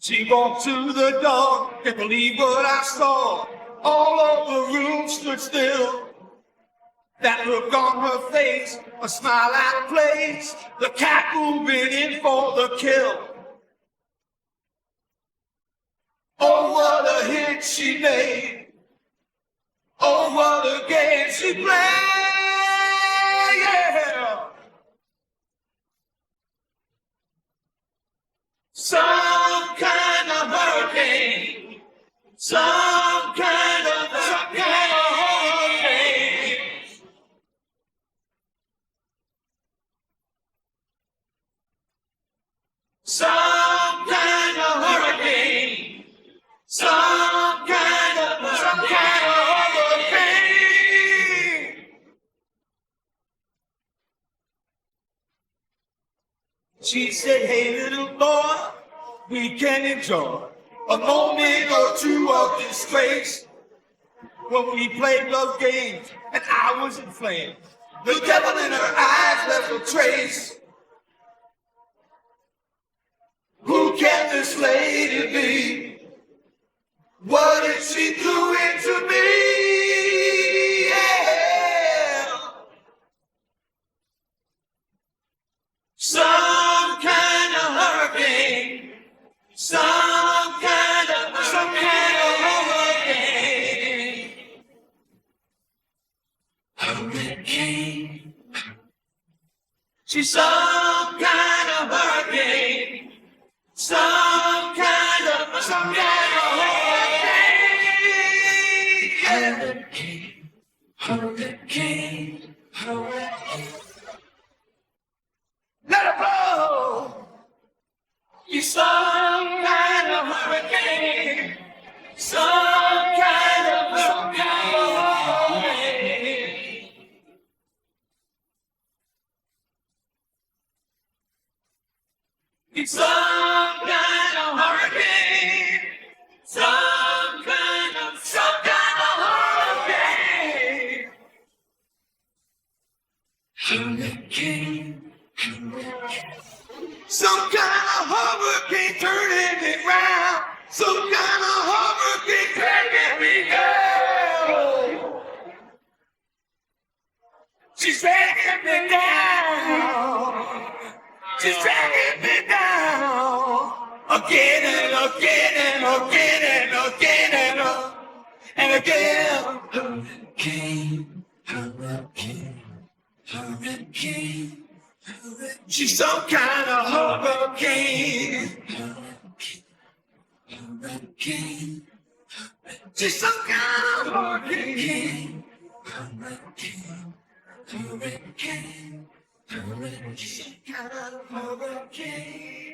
She walked to the door, can't believe what I saw. All of the room stood still. That look on her face, a smile out of place. The cat moving in for the kill. Oh, what a hit she made. Oh, what a game she played. Yeah. Some kind of hurricane. Some kind of hurricane. Some kind of hurricane. Some kind of hurricane. She said, hey little boy, we can enjoy a moment or two of disgrace. When we played love games and I was in flames, the devil in her eyes left a trace. Who can this lady be? What is she doing to me? Yeah. Some kind of hurricane. Some kind of hurricane. Hurricane. She's some kind of hurricane. Some kind of hurricane. Hurricane. Hurricane. Hurricane. Let it blow. You're some kind of hurricane. Some kind of hurricane. It's some kind of hurricane. Some kind of hurricane. Hurricane. Some kind of hurricane turning me round. Some kind of hurricane taking me down. She's dragging me down. She's dragging me down. Again and again and again and again and again. Hurricane, hurricane, hurricane. She's some kind of hurricane. Hurricane. She's some kind of hurricane. Hurricane. Hurricane. Hurricane. She's some kind of hurricane.